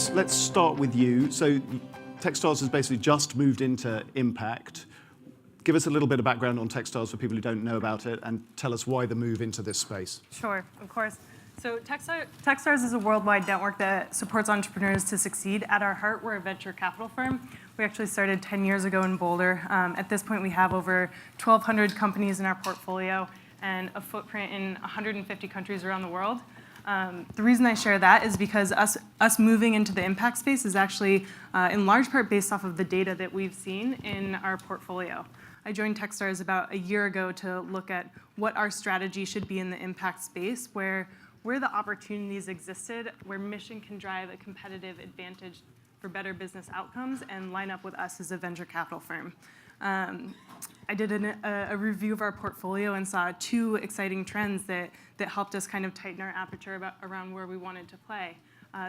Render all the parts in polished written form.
let's start with you. So Techstars has basically just moved into impact. Give us a little bit of background on Techstars for people who don't know about it, and tell us why the move into this space. Sure, of course. So Techstars is a worldwide network that supports entrepreneurs to succeed. At our heart, we're a venture capital firm. We actually started 10 years ago in Boulder. At this point, we have over 1,200 companies in our portfolio and a footprint in 150 countries around the world. The reason I share that is because us moving into the impact space is actually in large part based off of the data that we've seen in our portfolio. I joined Techstars about a year ago to look at what our strategy should be in the impact space, where the opportunities existed, where mission can drive a competitive advantage for better business outcomes and line up with us as a venture capital firm. I did a review of our portfolio and saw two exciting trends that helped us kind of tighten our aperture around where we wanted to play.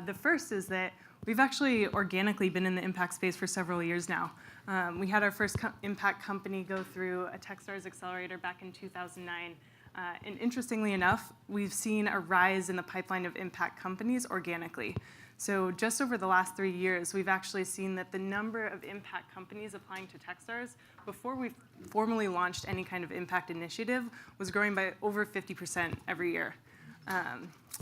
The first is that we've actually organically been in the impact space for several years now. We had our first impact company go through a Techstars accelerator back in 2009. And interestingly enough, we've seen a rise in the pipeline of impact companies organically. So just over the last 3 years, we've actually seen that the number of impact companies applying to Techstars before we formally launched any kind of impact initiative was growing by over 50% every year.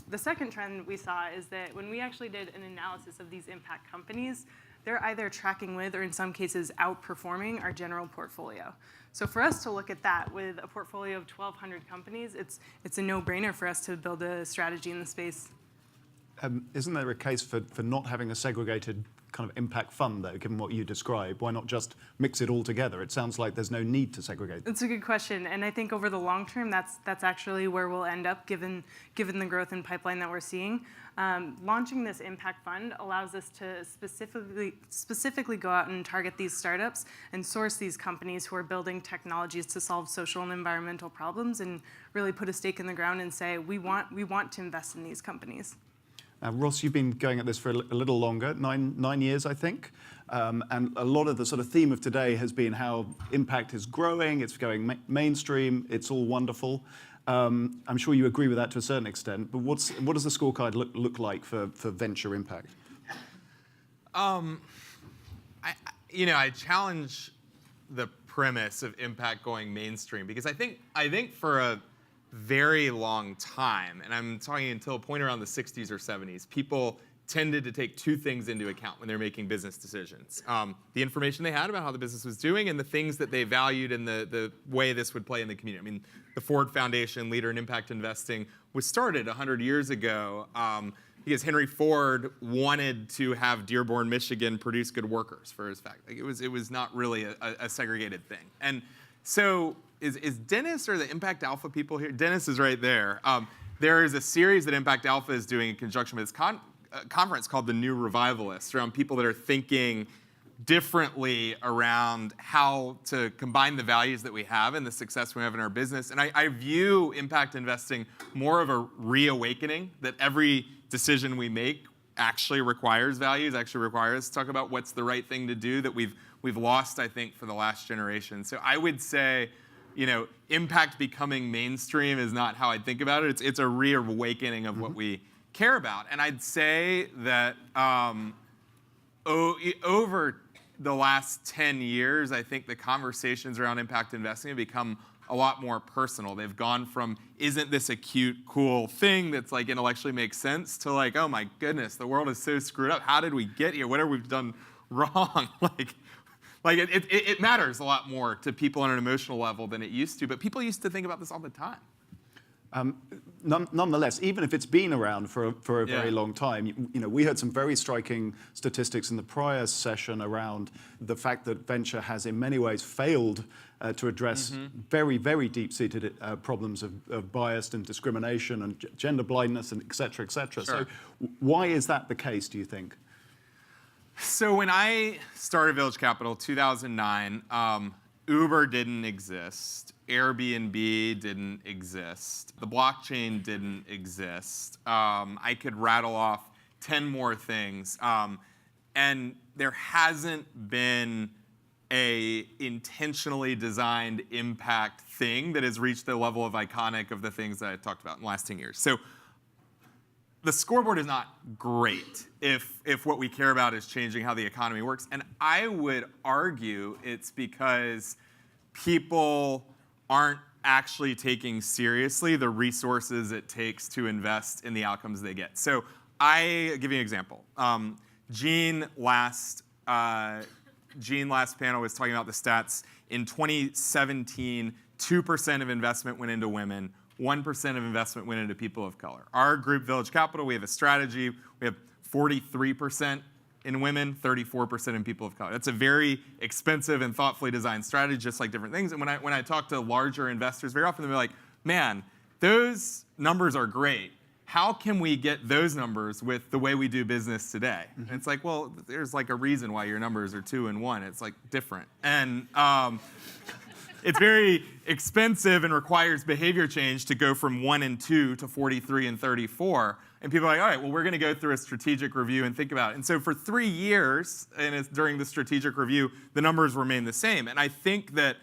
The second trend we saw is that when we actually did an analysis of these impact companies, they're either tracking with or in some cases outperforming our general portfolio. So for us to look at that with a portfolio of 1,200 companies, it's a no-brainer for us to build a strategy in the space. Isn't there a case for not having a segregated kind of impact fund, though, given what you described? Why not just mix it all together? It sounds like there's no need to segregate. That's a good question, and I think over the long term, that's actually where we'll end up, given the growth in pipeline that we're seeing. Launching this impact fund allows us to specifically go out and target these startups and source these companies who are building technologies to solve social and environmental problems, and really put a stake in the ground and say we want to invest in these companies. Ross, you've been going at this for a little longer, nine years, I think. And a lot of the sort of theme of today has been how impact is growing, it's going mainstream, it's all wonderful. I'm sure you agree with that to a certain extent, but what does the scorecard look like for venture impact? I challenge the premise of impact going mainstream, because I think for a very long time, and I'm talking until a point around the 60s or 70s, people tended to take two things into account when they're making business decisions. The information they had about how the business was doing and the things that they valued and the way this would play in the community. I mean, the Ford Foundation, Leader in Impact Investing, was started 100 years ago because Henry Ford wanted to have Dearborn, Michigan produce good workers for his factory. It was not really a segregated thing. And so is Dennis or the Impact Alpha people here? Dennis is right there. There is a series that Impact Alpha is doing in conjunction with this conference called The New Revivalists, around people that are thinking differently around how to combine the values that we have and the success we have in our business. And I view impact investing more of a reawakening, that every decision we make actually requires values, actually requires us to talk about what's the right thing to do, that we've lost, I think, for the last generation. So I would say, impact becoming mainstream is not how I think about it. It's a reawakening of what we care about. And I'd say that over the last 10 years, I think the conversations around impact investing have become a lot more personal. They've gone from, isn't this a cute, cool thing that's like intellectually makes sense, to like, oh my goodness, the world is so screwed up. How did we get here? What have we done wrong? It matters a lot more to people on an emotional level than it used to, but people used to think about this all the time. Nonetheless, even if it's been around for a very long time, we heard some very striking statistics in the prior session around the fact that venture has in many ways failed to address very, very deep-seated problems of bias and discrimination and gender blindness and et cetera, et cetera. Sure. So why is that the case, do you think? So when I started Village Capital, 2009, Uber didn't exist. Airbnb didn't exist. The blockchain didn't exist. I could rattle off 10 more things. And there hasn't been a intentionally designed impact thing that has reached the level of iconic of the things that I talked about in the last 10 years. So the scoreboard is not great if what we care about is changing how the economy works. And I would argue it's because people aren't actually taking seriously the resources it takes to invest in the outcomes they get. So I give you an example. Gene last panel was talking about the stats. In 2017, 2% of investment went into women, 1% of investment went into people of color. Our group, Village Capital, we have a strategy. We have 43% in women, 34% in people of color. That's a very expensive and thoughtfully designed strategy, just like different things. And when I talk to larger investors, very often they're like, man, those numbers are great. How can we get those numbers with the way we do business today? And it's like, well, there's like a reason why your numbers are 2 and 1. It's like different. And it's very expensive and requires behavior change to go from 1 and 2 to 43 and 34. And people are like, all right, well, we're going to go through a strategic review and think about it. And so for 3 years, and it's during the strategic review, the numbers remain the same. And I think that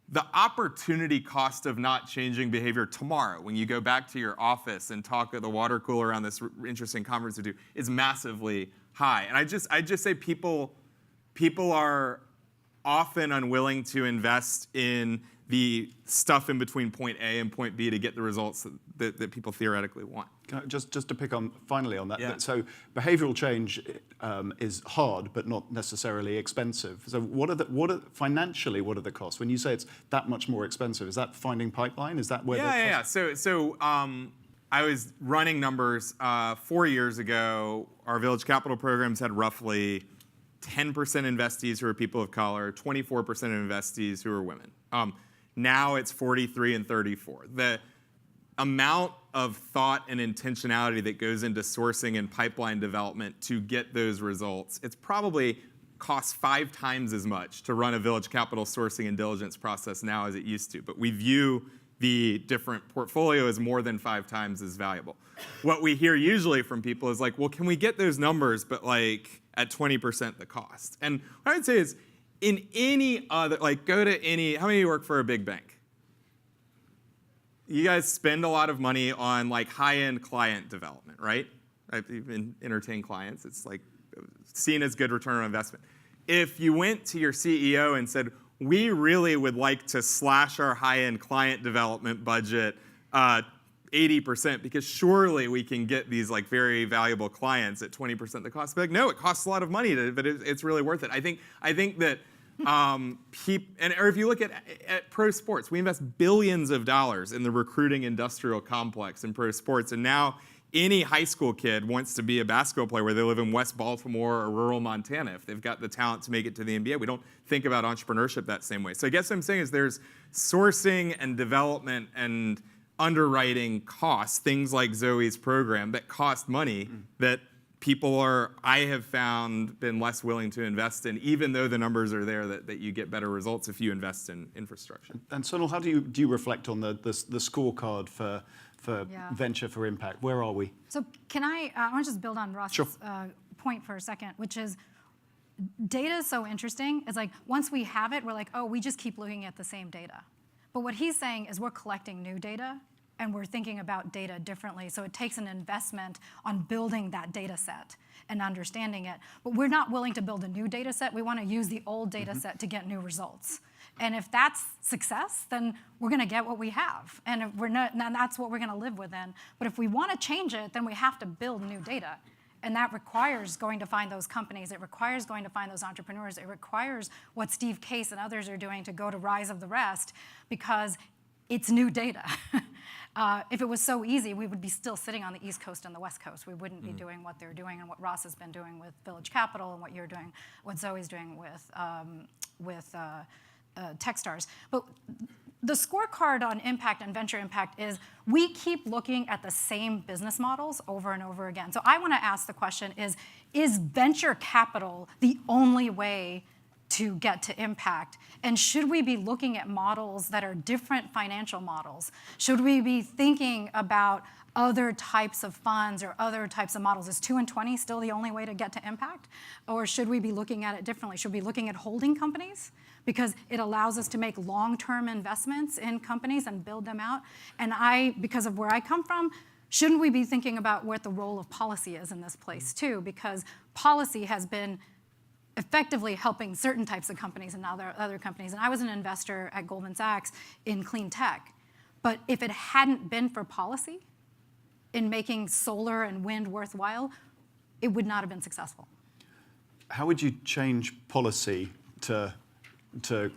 the opportunity cost of not changing behavior tomorrow, when you go back to your office and talk at the water cooler on this interesting conference we do, is massively high. And I just say people are often unwilling to invest in the stuff in between point A and point B to get the results that people theoretically want. Just to pick on finally on that. Yeah. So behavioural change is hard, but not necessarily expensive. So financially, what are the costs? When you say it's that much more expensive, is that finding pipeline? Is that where? Yeah. So I was running numbers 4 years ago. Our Village Capital programs had roughly 10% investees who are people of color, 24% of investees who are women. Now it's 43 and 34. The amount of thought and intentionality that goes into sourcing and pipeline development to get those results, it's probably costs 5 times as much to run a Village Capital sourcing and diligence process now as it used to. But we view the different portfolio as more than 5 times as valuable. What we hear usually from people is like, well, can we get those numbers, but like at 20% the cost? And what I would say is, in any other, like go to any, how many of you work for a big bank? You guys spend a lot of money on like high-end client development, right? You've entertained clients. It's like seen as good return on investment. If you went to your CEO and said, we really would like to slash our high-end client development budget 80% because surely we can get these like very valuable clients at 20% the cost. But like, no, it costs a lot of money, but it's really worth it. I think that or if you look at pro sports, we invest billions of dollars in the recruiting industrial complex in pro sports, and now any high school kid wants to be a basketball player, whether they live in West Baltimore or rural Montana, if they've got the talent to make it to the NBA. We don't think about entrepreneurship that same way. So I guess what I'm saying is there's sourcing and development and underwriting costs, things like Zoe's program that cost money that people I have found, been less willing to invest in, even though the numbers are there that you get better results if you invest in infrastructure. And Sonal, how do you reflect on the scorecard for Venture for Impact? Where are we? So can I want to just build on Ross's point for a second, which is data is so interesting. It's like once we have it, we're like, oh, we just keep looking at the same data. But what he's saying is we're collecting new data and we're thinking about data differently. So it takes an investment on building that data set and understanding it. But we're not willing to build a new data set. We want to use the old data set to get new results. And if that's success, then we're going to get what we have. And if we're not, then that's what we're going to live within. But if we want to change it, then we have to build new data. And that requires going to find those companies. It requires going to find those entrepreneurs. It requires what Steve Case and others are doing to go to Rise of the Rest, because it's new data. If it was so easy, we would be still sitting on the East Coast and the West Coast. We wouldn't be doing what they're doing and what Ross has been doing with Village Capital and what you're doing, what Zoe's doing with Techstars. But the scorecard on impact and venture impact is we keep looking at the same business models over and over again. So I want to ask the question is venture capital the only way to get to impact? And should we be looking at models that are different financial models? Should we be thinking about other types of funds or other types of models? Is 2 and 20 still the only way to get to impact? Or should we be looking at it differently? Should we be looking at holding companies? Because it allows us to make long-term investments in companies and build them out. And because of where I come from, shouldn't we be thinking about what the role of policy is in this place too? Because policy has been effectively helping certain types of companies and other companies. And I was an investor at Goldman Sachs in clean tech. But if it hadn't been for policy in making solar and wind worthwhile, it would not have been successful. How would you change policy to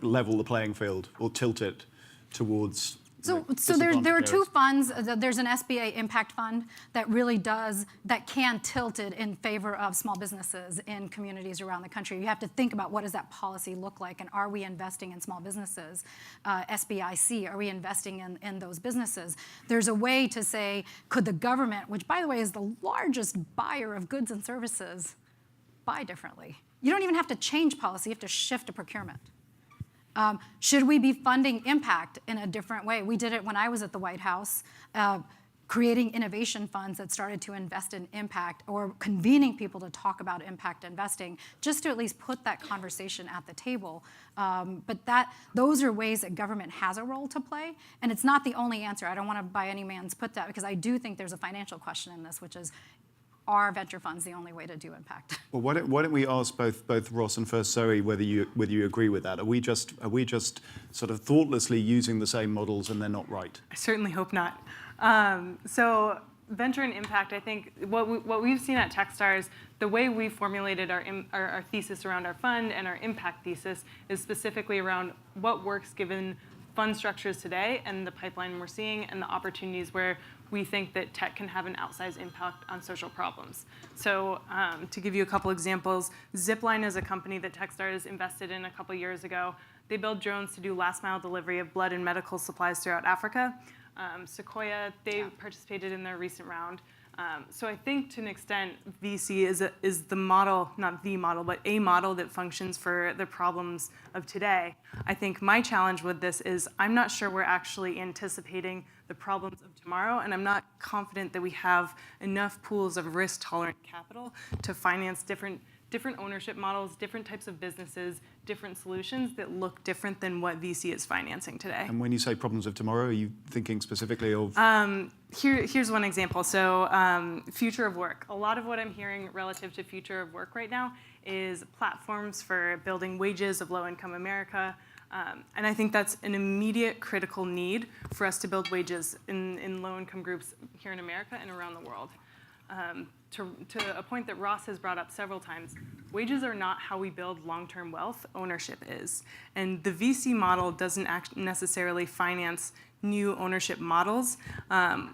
level the playing field or tilt it towards? So there are two funds. There's an SBA impact fund that really that can tilt it in favor of small businesses in communities around the country. You have to think about what does that policy look like, and are we investing in small businesses? SBIC, are we investing in those businesses? There's a way to say, could the government, which by the way is the largest buyer of goods and services, buy differently? You don't even have to change policy, you have to shift to procurement. Should we be funding impact in a different way? We did it when I was at the White House, creating innovation funds that started to invest in impact, or convening people to talk about impact investing, just to at least put that conversation at the table. But those are ways that government has a role to play, and it's not the only answer. I don't want to by any means put that, because I do think there's a financial question in this, which is, are venture funds the only way to do impact? Well, why don't we ask both Ross and first Zoe whether you agree with that? Are we just sort of thoughtlessly using the same models and they're not right? I certainly hope not. So venture and impact, I think what we've seen at Techstars, the way we formulated our thesis around our fund and our impact thesis is specifically around what works given fund structures today and the pipeline we're seeing and the opportunities where we think that tech can have an outsized impact on social problems. So to give you a couple examples, Zipline is a company that Techstars invested in a couple years ago. They build drones to do last mile delivery of blood and medical supplies throughout Africa. Sequoia, they participated in their recent round. So I think to an extent, VC is the model, not the model, but a model that functions for the problems of today. I think my challenge with this is I'm not sure we're actually anticipating the problems of tomorrow, and I'm not confident that we have enough pools of risk-tolerant capital to finance different ownership models, different types of businesses, different solutions that look different than what VC is financing today. And when you say problems of tomorrow, are you thinking specifically of? Here's one example. So future of work. A lot of what I'm hearing relative to future of work right now is platforms for building wages of low-income America. And I think that's an immediate critical need for us to build wages in low-income groups here in America and around the world. To a point that Ross has brought up several times, wages are not how we build long-term wealth, ownership is. And the VC model doesn't necessarily finance new ownership models,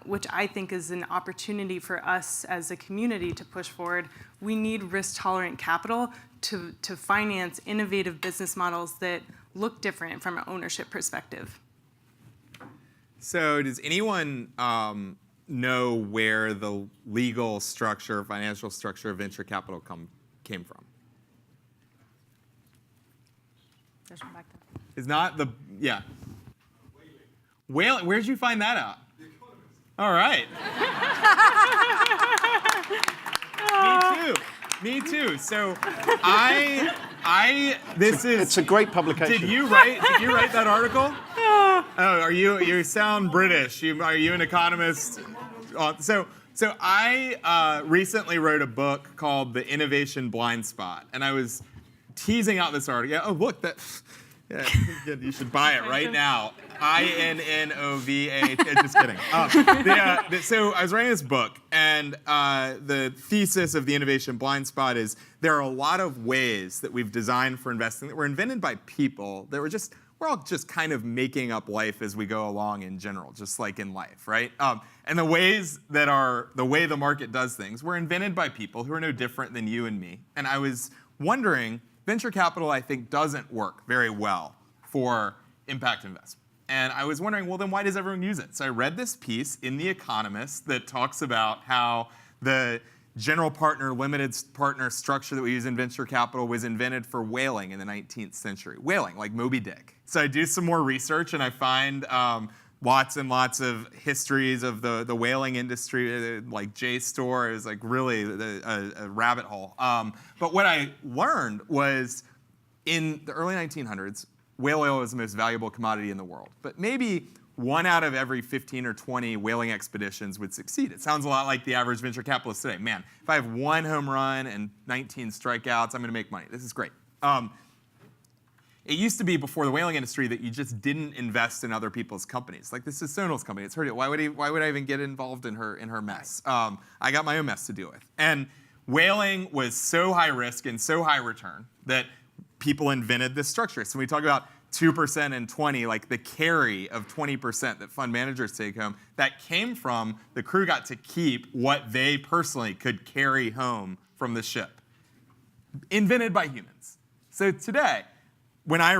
which I think is an opportunity for us as a community to push forward. We need risk-tolerant capital to finance innovative business models that look different from an ownership perspective. So does anyone know where the legal structure, financial structure of venture capital came from? There's one back there. It's not the, yeah. Whaling. Where'd you find that out? The Economist. All right. Me too. So It's a great publication. Did you write that article? Oh, you sound British. Are you an economist? So I recently wrote a book called The Innovation Blind Spot, and I was teasing out this article. Oh, look, you should buy it right now. INNOVA. Just kidding. So I was writing this book, and the thesis of The Innovation Blind Spot is there are a lot of ways that we've designed for investing that were invented by people that we're all just kind of making up life as we go along in general, just like in life, right? And the ways that are the way the market does things were invented by people who are no different than you and me. And I was wondering, venture capital, I think, doesn't work very well for impact investment. And I was wondering, well, then why does everyone use it? So I read this piece in The Economist that talks about how the general partner, limited partner structure that we use in venture capital was invented for whaling in the 19th century. Whaling, like Moby Dick. So I do some more research and I find lots and lots of histories of the whaling industry, like JSTOR is like really a rabbit hole. But what I learned was in the early 1900s, whale oil was the most valuable commodity in the world. But maybe 1 out of every 15 or 20 whaling expeditions would succeed. It sounds a lot like the average venture capitalist today. Man, if I have 1 home run and 19 strikeouts, I'm going to make money. This is great. It used to be before the whaling industry that you just didn't invest in other people's companies. Like this is Sonal's company. It's her. Why would I even get involved in her mess? I got my own mess to deal with. And whaling was so high risk and so high return that people invented this structure. So when we talk about 2% and 20, like the carry of 20% that fund managers take home, that came from the crew got to keep what they personally could carry home from the ship. Invented by humans. So today, when we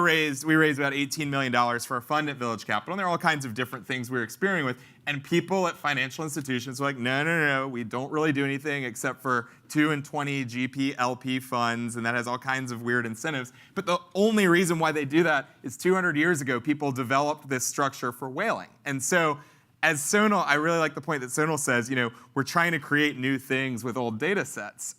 raised about $18 million for a fund at Village Capital, and there are all kinds of different things we were experimenting with, and people at financial institutions were like, no, we don't really do anything except for 2 and 20 GP LP funds, and that has all kinds of weird incentives. But the only reason why they do that is 200 years ago, people developed this structure for whaling. And so as Sonal, I really like the point that Sonal says, we're trying to create new things with old data sets.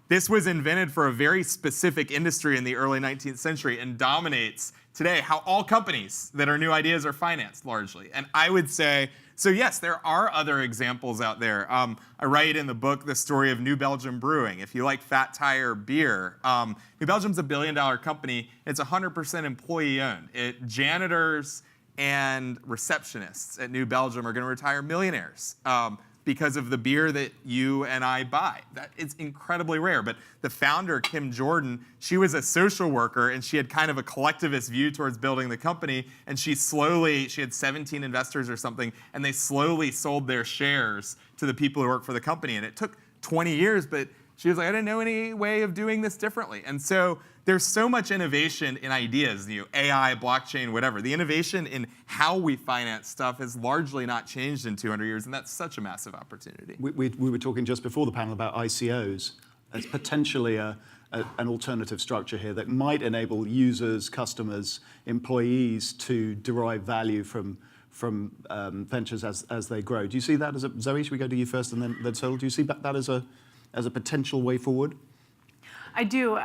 This was invented for a very specific industry in the early 19th century and dominates today how all companies that are new ideas are financed largely. And I would say, so yes, there are other examples out there. I write in the book the story of New Belgium Brewing. If you like Fat Tire beer, New Belgium's a $1 billion company. It's 100% employee owned. Janitors and receptionists at New Belgium are going to retire millionaires. Because of the beer that you and I buy. It's incredibly rare. But the founder, Kim Jordan, she was a social worker, and she had kind of a collectivist view towards building the company. And she had 17 investors or something, and they slowly sold their shares to the people who work for the company. And it took 20 years, but she was like, I didn't know any way of doing this differently. And so there's so much innovation in ideas, AI, blockchain, whatever. The innovation in how we finance stuff has largely not changed in 200 years, and that's such a massive opportunity. We were talking just before the panel about ICOs as potentially an alternative structure here that might enable users, customers, employees to derive value from ventures as they grow. Do you see that as a, Zoe, should we go to you first and then Sonal? Do you see that as a potential way forward? I do.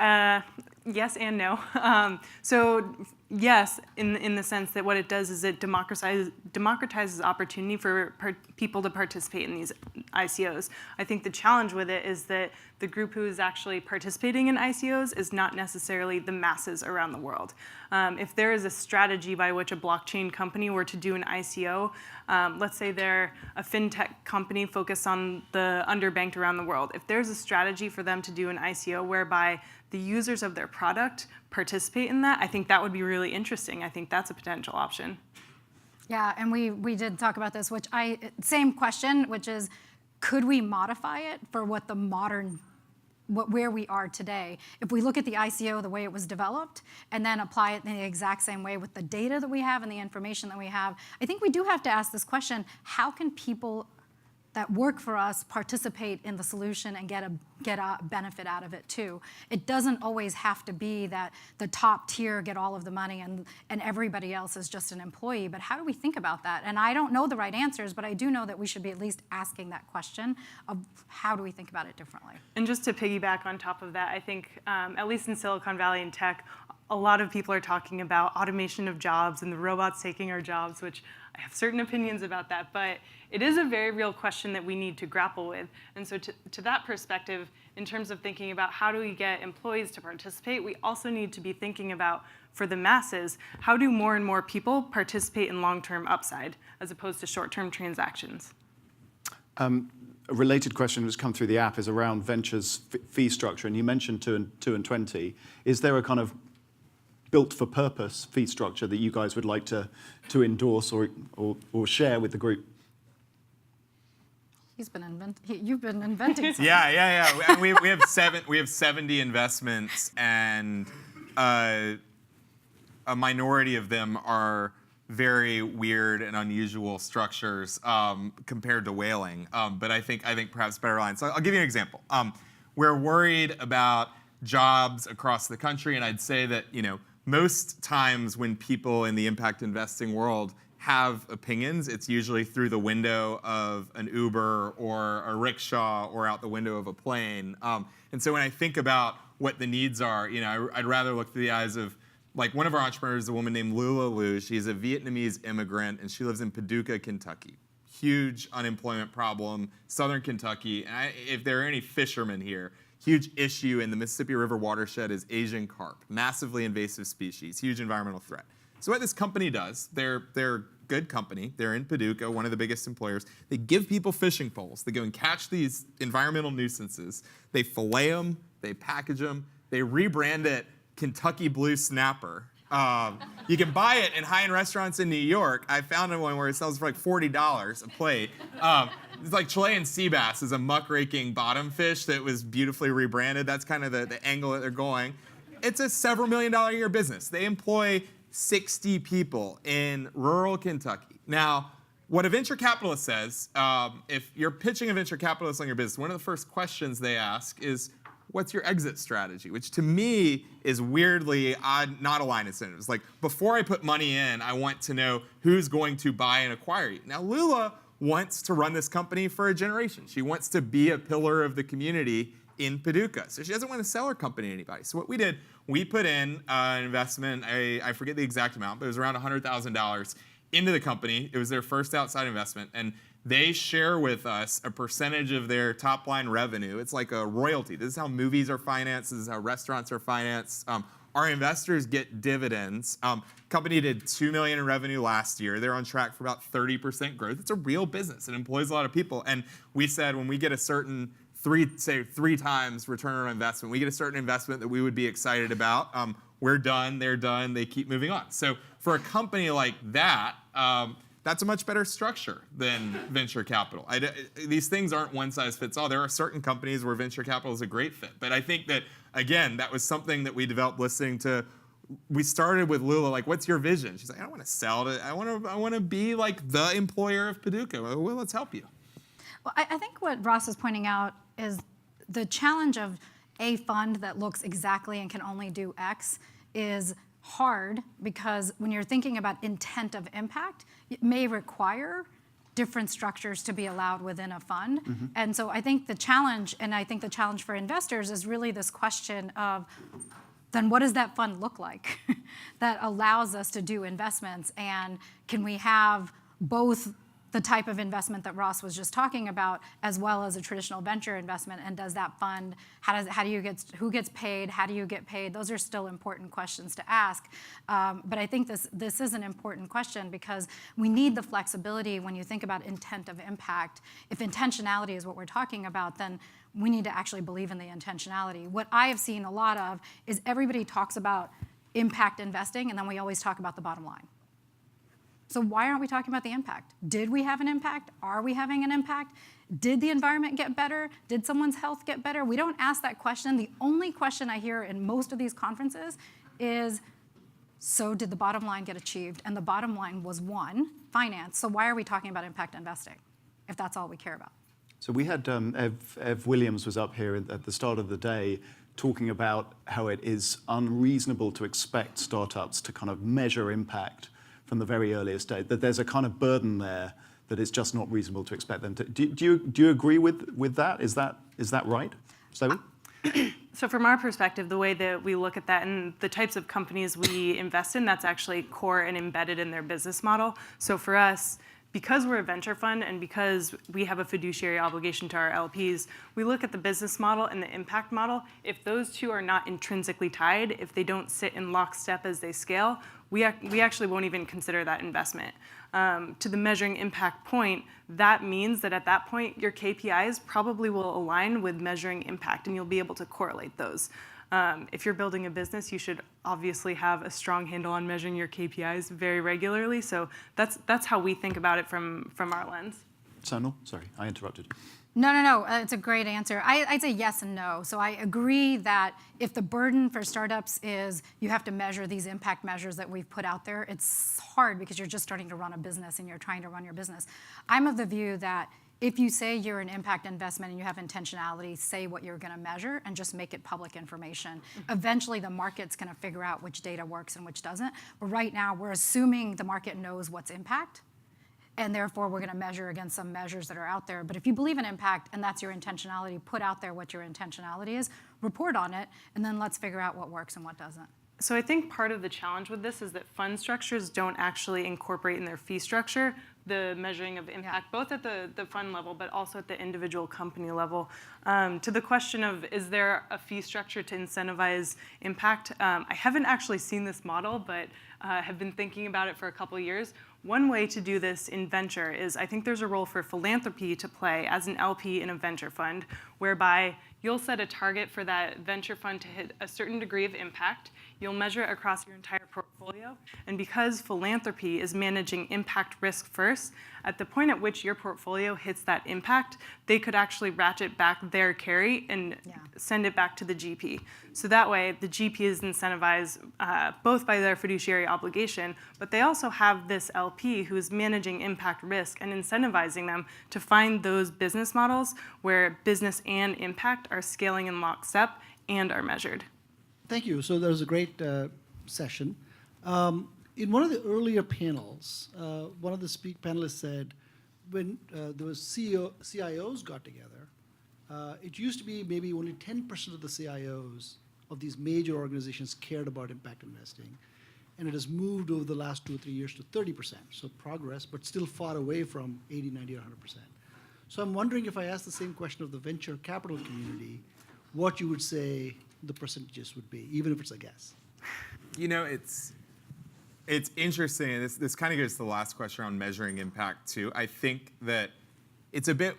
Yes and no. So yes, in the sense that what it does is it democratizes opportunity for people to participate in these ICOs. I think the challenge with it is that the group who is actually participating in ICOs is not necessarily the masses around the world. If there is a strategy by which a blockchain company were to do an ICO, let's say they're a fintech company focused on the underbanked around the world. If there's a strategy for them to do an ICO whereby the users of their product participate in that, I think that would be really interesting. I think that's a potential option. Yeah, and we did talk about this, same question, which is, could we modify it for what the modern, where we are today? If we look at the ICO the way it was developed and then apply it in the exact same way with the data that we have and the information that we have, I think we do have to ask this question, how can people that work for us participate in the solution and get a benefit out of it too? It doesn't always have to be that the top tier get all of the money and everybody else is just an employee, but how do we think about that? And I don't know the right answers, but I do know that we should be at least asking that question of how do we think about it differently? And just to piggyback on top of that, I think at least in Silicon Valley and tech, a lot of people are talking about automation of jobs and the robots taking our jobs, which I have certain opinions about that, but it is a very real question that we need to grapple with. And so to that perspective, in terms of thinking about how do we get employees to participate, we also need to be thinking about, for the masses, how do more and more people participate in long-term upside as opposed to short-term transactions? A related question that's come through the app is around ventures fee structure, and you mentioned 2 and 20. Is there a kind of built-for-purpose fee structure that you guys would like to endorse or share with the group? You've been inventing something. Yeah. We have 70 investments, and a minority of them are very weird and unusual structures compared to whaling. But I think perhaps better lines. So I'll give you an example. We're worried about jobs across the country, and I'd say that most times when people in the impact investing world have opinions, it's usually through the window of an Uber or a rickshaw or out the window of a plane. And so when I think about what the needs are, I'd rather look through the eyes of like one of our entrepreneurs is a woman named Lula Lu. She's a Vietnamese immigrant, and she lives in Paducah, Kentucky. Huge unemployment problem, southern Kentucky. And if there are any fishermen here, huge issue in the Mississippi River watershed is Asian carp, massively invasive species, huge environmental threat. So what this company does, they're a good company. They're in Paducah, one of the biggest employers. They give people fishing poles. They go and catch these environmental nuisances. They fillet them, they package them, they rebrand it Kentucky Blue Snapper. You can buy it in high-end restaurants in New York. I found one where it sells for like $40 a plate. It's like Chilean sea bass is a muckraking bottom fish that was beautifully rebranded. That's kind of the angle that they're going. It's a several million-dollar a year business. They employ 60 people in rural Kentucky. Now, what a venture capitalist says, if you're pitching a venture capitalist on your business, one of the first questions they ask is, what's your exit strategy? Which to me is weirdly not aligned incentives. Like, before I put money in, I want to know who's going to buy and acquire you. Now, Lula wants to run this company for a generation. She wants to be a pillar of the community in Paducah. So she doesn't want to sell her company to anybody. So what we did, we put in an investment, I forget the exact amount, but it was around $100,000 into the company. It was their first outside investment. And they share with us a percentage of their top line revenue. It's like a royalty. This is how movies are financed. This is how restaurants are financed. Our investors get dividends. Company did $2 million in revenue last year. They're on track for about 30% growth. It's a real business. It employs a lot of people. And we said when we get a certain three times return on investment, we get a certain investment that we would be excited about. We're done. They're done. They keep moving on. So for a company like that, that's a much better structure than venture capital. These things aren't one size fits all. There are certain companies where venture capital is a great fit. But I think that, again, that was something that we developed listening to. We started with Lula, like, what's your vision? She's like, I don't want to sell it. I want to be like the employer of Paducah. Well, let's help you. Well, I think what Ross is pointing out is the challenge of a fund that looks exactly and can only do X is hard, because when you're thinking about intent of impact, it may require different structures to be allowed within a fund. Mm-hmm. And so I think the challenge, and I think the challenge for investors, is really this question of, then what does that fund look like that allows us to do investments? And can we have both the type of investment that Ross was just talking about, as well as a traditional venture investment? And does that fund, who gets paid? How do you get paid? Those are still important questions to ask. But I think this is an important question, because we need the flexibility when you think about intent of impact. If intentionality is what we're talking about, then we need to actually believe in the intentionality. What I have seen a lot of is everybody talks about impact investing, and then we always talk about the bottom line. So why aren't we talking about the impact? Did we have an impact? Are we having an impact? Did the environment get better? Did someone's health get better? We don't ask that question. The only question I hear in most of these conferences is, so did the bottom line get achieved? And the bottom line was one, finance. So why are we talking about impact investing if that's all we care about? So we had Ev Williams was up here at the start of the day talking about how it is unreasonable to expect startups to kind of measure impact from the very earliest day, that there's a kind of burden there that it's just not reasonable to expect them to. Do you agree with that? Is that right, Zoe? So from our perspective, the way that we look at that and the types of companies we invest in, that's actually core and embedded in their business model. So for us, because we're a venture fund and because we have a fiduciary obligation to our LPs, we look at the business model and the impact model. If those two are not intrinsically tied, if they don't sit in lockstep as they scale, we actually won't even consider that investment. To the measuring impact point, that means that at that point, your KPIs probably will align with measuring impact, and you'll be able to correlate those. If you're building a business, you should obviously have a strong handle on measuring your KPIs very regularly. So that's how we think about it from our lens. Sonal, sorry, I interrupted. No. It's a great answer. I'd say yes and no. So I agree that if the burden for startups is you have to measure these impact measures that we've put out there, it's hard because you're just starting to run a business and you're trying to run your business. I'm of the view that if you say you're an impact investment and you have intentionality, say what you're going to measure and just make it public information. Mm-hmm. Eventually, the market's going to figure out which data works and which doesn't. But right now, we're assuming the market knows what's impact, and therefore we're going to measure against some measures that are out there. But if you believe in impact and that's your intentionality, put out there what your intentionality is, report on it, and then let's figure out what works and what doesn't. So I think part of the challenge with this is that fund structures don't actually incorporate in their fee structure the measuring of impact, both at the fund level, but also at the individual company level. To the question of, is there a fee structure to incentivize impact? I haven't actually seen this model, but have been thinking about it for a couple of years. One way to do this in venture is I think there's a role for philanthropy to play as an LP in a venture fund, whereby you'll set a target for that venture fund to hit a certain degree of impact. You'll measure it across your entire portfolio. And because philanthropy is managing impact risk first, at the point at which your portfolio hits that impact, they could actually ratchet back their carry and send it back to the GP. So that way, the GP is incentivized both by their fiduciary obligation, but they also have this LP who is managing impact risk and incentivizing them to find those business models where business and impact are scaling in lockstep and are measured. Thank you. So that was a great session. In one of the earlier panels, one of the panelists said when those CIOs got together, it used to be maybe only 10% of the CIOs of these major organizations cared about impact investing. And it has moved over the last 2 or 3 years to 30%. So progress, but still far away from 80, 90, or 100%. So I'm wondering if I ask the same question of the venture capital community, what you would say the percentages would be, even if it's a guess. You know, it's interesting, and this kind of goes to the last question around measuring impact too. I think that it's a bit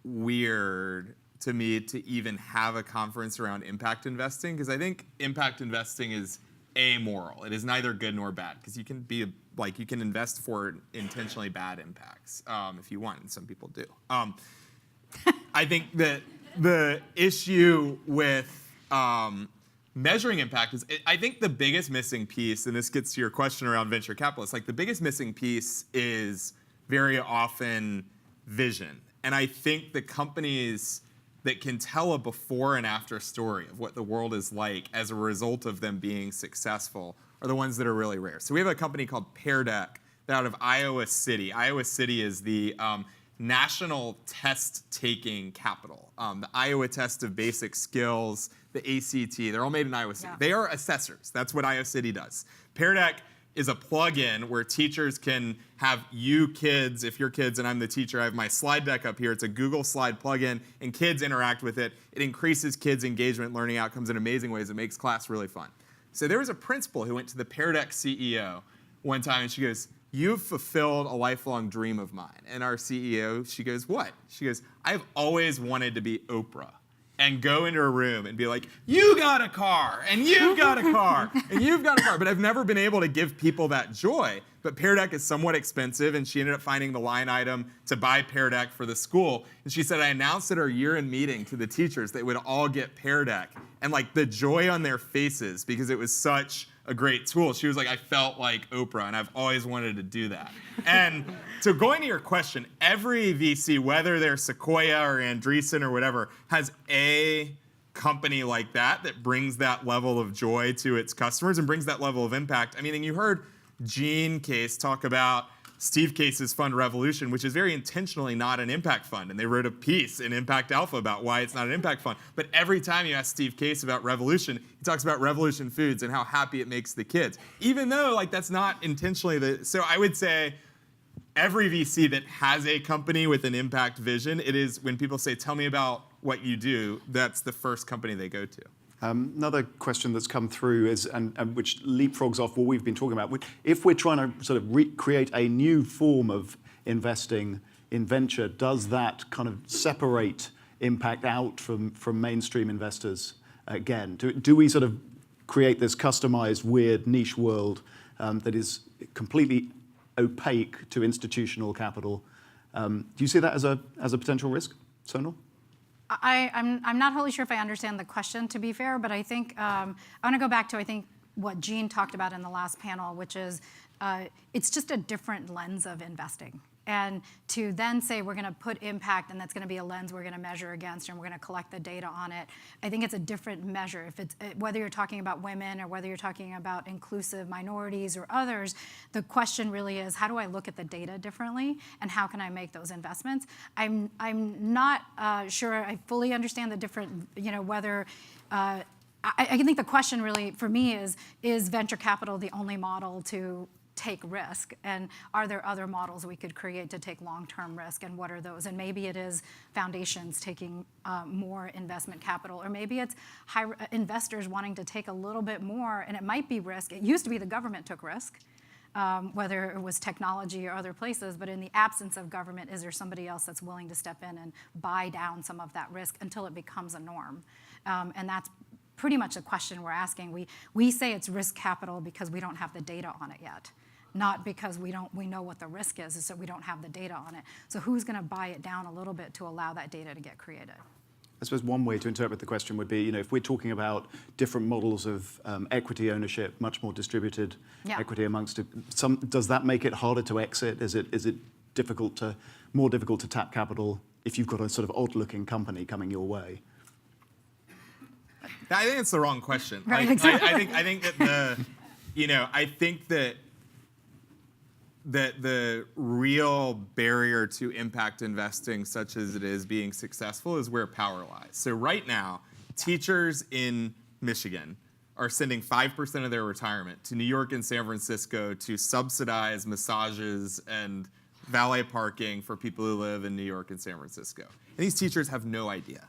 weird to me to even have a conference around impact investing, because I think impact investing is amoral. It is neither good nor bad, because you can be you can invest for intentionally bad impacts if you want, and some people do. I think that the issue with measuring impact is, I think the biggest missing piece, and this gets to your question around venture capitalists, the biggest missing piece is very often vision. And I think the companies that can tell a before and after story of what the world is like as a result of them being successful are the ones that are really rare. So we have a company called Pear Deck out of Iowa City. Iowa City is the national test-taking capital. The Iowa Test of Basic Skills, the ACT, they're all made in Iowa City. Yeah. They are assessors. That's what Iowa City does. Pear Deck is a plug-in where teachers can have you kids, if you're kids and I'm the teacher, I have my slide deck up here. It's a Google Slide plug-in, and kids interact with it. It increases kids' engagement, learning outcomes in amazing ways. It makes class really fun. So there was a principal who went to the Pear Deck CEO one time, and she goes, "You've fulfilled a lifelong dream of mine." And our CEO, she goes, "What?" She goes, "I've always wanted to be Oprah and go into a room and be like, you got a car, and you've got a car, and you've got a car." But I've never been able to give people that joy. But Pear Deck is somewhat expensive, and she ended up finding the line item to buy Pear Deck for the school. And she said, I announced at our year-end meeting to the teachers they would all get Pear Deck. And the joy on their faces, because it was such a great tool. She was like, I felt like Oprah, and I've always wanted to do that. And so going to your question, every VC, whether they're Sequoia or Andreessen or whatever, has a company like that brings that level of joy to its customers and brings that level of impact. I mean, and you heard Gene Case talk about Steve Case's fund Revolution, which is very intentionally not an impact fund. And they wrote a piece in Impact Alpha about why it's not an impact fund. But every time you ask Steve Case about Revolution, he talks about Revolution Foods and how happy it makes the kids. Even though that's not intentionally so I would say every VC that has a company with an impact vision, it is when people say, tell me about what you do, that's the first company they go to. Another question that's come through is, and which leapfrogs off what we've been talking about, if we're trying to sort of recreate a new form of investing in venture, does that kind of separate impact out from mainstream investors again? Do we sort of create this customized, weird niche world that is completely opaque to institutional capital? Do you see that as a potential risk, Sonal? I'm not wholly sure if I understand the question, to be fair, but I think I want to go back to, I think, what Gene talked about in the last panel, which is it's just a different lens of investing. And to then say we're going to put impact and that's going to be a lens we're going to measure against and we're going to collect the data on it, I think it's a different measure. If it's whether you're talking about women or whether you're talking about inclusive minorities or others, the question really is, how do I look at the data differently and how can I make those investments? I'm not sure I fully understand the different, whether I think the question really for me is venture capital the only model to take risk? And are there other models we could create to take long-term risk? And what are those? And maybe it is foundations taking more investment capital, or maybe it's investors wanting to take a little bit more, and it might be risk. It used to be the government took risk, whether it was technology or other places, but in the absence of government, is there somebody else that's willing to step in and buy down some of that risk until it becomes a norm? And that's pretty much the question we're asking. We say it's risk capital because we don't have the data on it yet, not because we know what the risk is, so we don't have the data on it. So who's going to buy it down a little bit to allow that data to get created? I suppose one way to interpret the question would be, if we're talking about different models of equity ownership, much more distributed equity amongst some, does that make it harder to exit? Is it more difficult to tap capital if you've got a sort of odd-looking company coming your way? I think it's the wrong question. Right, Like, exactly. I think that I think that the real barrier to impact investing, such as it is being successful, is where power lies. So right now, teachers in Michigan are sending 5% of their retirement to New York and San Francisco to subsidize massages and valet parking for people who live in New York and San Francisco. And these teachers have no idea.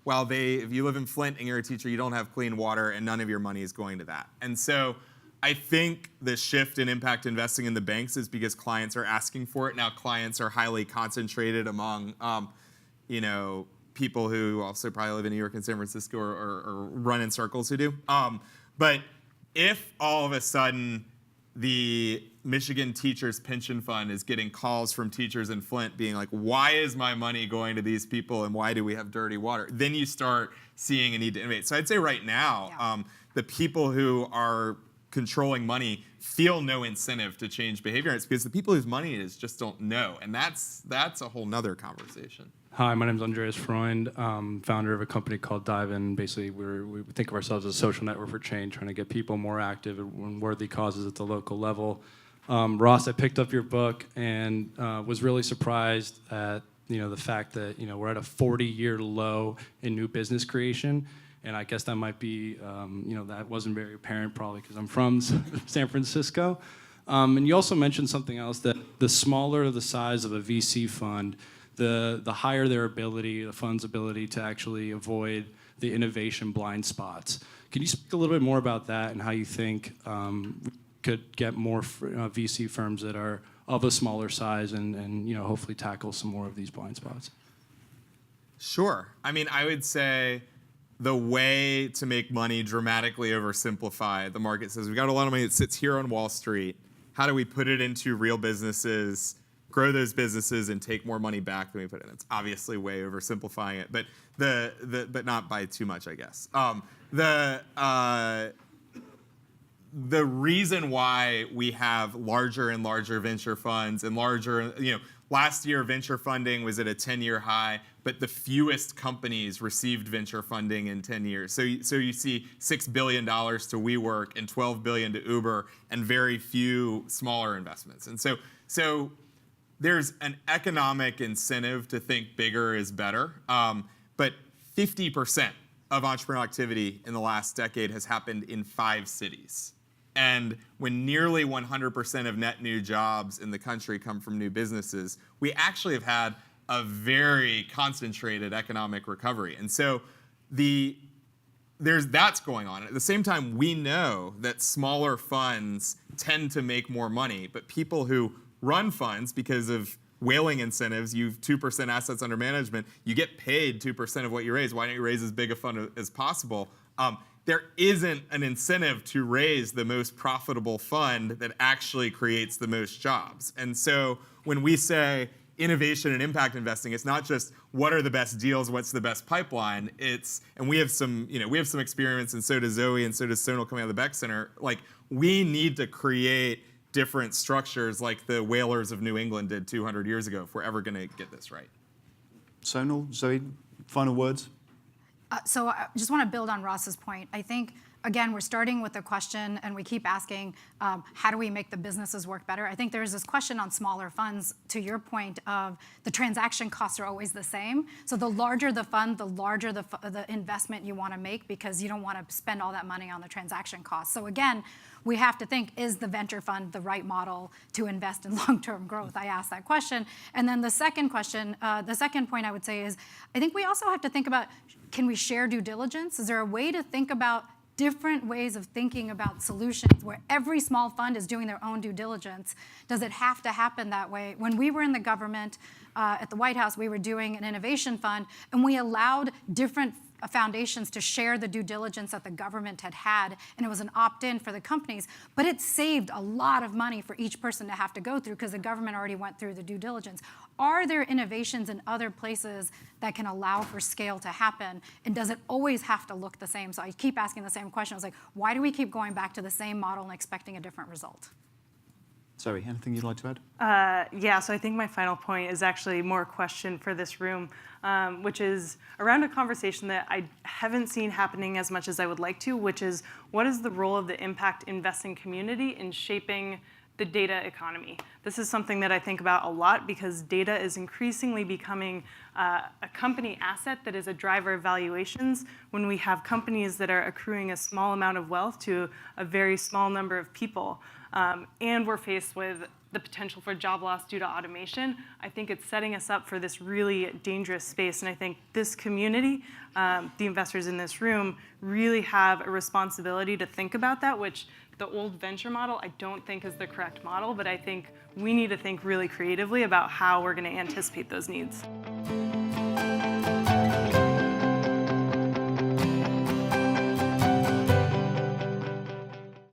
If you live in Flint and you're a teacher, you don't have clean water, and none of your money is going to that. And so I think the shift in impact investing in the banks is because clients are asking for it. Now clients are highly concentrated among, people who also probably live in New York and San Francisco or run in circles who do. But if all of a sudden the Michigan Teachers Pension Fund is getting calls from teachers in Flint being like, why is my money going to these people and why do we have dirty water? Then you start seeing a need to innovate. So I'd say right now, the people who are controlling money feel no incentive to change behavior. It's because the people whose money it is just don't know. And that's a whole nother conversation. Hi, my name is Andreas Freund, founder of a company called Dive-In. Basically, we think of ourselves as a social network for change, trying to get people more active in worthy causes at the local level. Ross, I picked up your book and was really surprised at the fact that we're at a 40-year low in new business creation. And I guess that might be, that wasn't very apparent probably because I'm from San Francisco. And you also mentioned something else, that the smaller the size of a VC fund, the higher their ability, the fund's ability to actually avoid the innovation blind spots. Can you speak a little bit more about that and how you think we could get more VC firms that are of a smaller size and hopefully tackle some more of these blind spots? Sure. I mean, I would say the way to make money dramatically oversimplified. The market says we've got a lot of money that sits here on Wall Street. How do we put it into real businesses, grow those businesses, and take more money back than we put in? It's obviously way oversimplifying it, but but not by too much, I guess. The reason why we have larger and larger venture funds and larger, last year venture funding was at a 10-year high, but the fewest companies received venture funding in 10 years. So you see $6 billion to WeWork and $12 billion to Uber and very few smaller investments. And so there's an economic incentive to think bigger is better, but 50% of entrepreneurial activity in the last decade has happened in 5 cities. And when nearly 100% of net new jobs in the country come from new businesses, we actually have had a very concentrated economic recovery. And so that's going on. At the same time, we know that smaller funds tend to make more money, but people who run funds, because of whaling incentives, you've 2% assets under management, you get paid 2% of what you raise. Why don't you raise as big a fund as possible? There isn't an incentive to raise the most profitable fund that actually creates the most jobs. And so when we say innovation and impact investing, it's not just what are the best deals, what's the best pipeline. And we have some experience, and so does Zoe, and so does Sonal coming out of the Beck Center. Like, we need to create different structures like the whalers of New England did 200 years ago if we're ever going to get this right. Sonal, Zoe, final words? So I just want to build on Ross's point. I think again, we're starting with a question and we keep asking, how do we make the businesses work better? I think there's this question on smaller funds, to your point of the transaction costs are always the same. So the larger the fund, the larger the investment you want to make, because you don't want to spend all that money on the transaction costs. So again, we have to think, is the venture fund the right model to invest in long-term growth? I asked that question. And then the second question, the second point I would say is, I think we also have to think about, can we share due diligence? Is there a way to think about different ways of thinking about solutions where every small fund is doing their own due diligence? Does it have to happen that way? When we were in the government, at the White House, we were doing an innovation fund, and we allowed different foundations to share the due diligence that the government had, and it was an opt-in for the companies, but it saved a lot of money for each person to have to go through because the government already went through the due diligence. Are there innovations in other places that can allow for scale to happen, and does it always have to look the same? So I keep asking the same question. I was like, why do we keep going back to the same model and expecting a different result? Zoe, anything you'd like to add? Yeah, so I think my final point is actually more a question for this room, which is around a conversation that I haven't seen happening as much as I would like to, which is, what is the role of the impact investing community in shaping the data economy? This is something that I think about a lot because data is increasingly becoming a company asset that is a driver of valuations when we have companies that are accruing a small amount of wealth to a very small number of people. And we're faced with the potential for job loss due to automation. I think it's setting us up for this really dangerous space. And I think this community, the investors in this room, really have a responsibility to think about that, which the old venture model I don't think is the correct model, but I think we need to think really creatively about how we're going to anticipate those needs.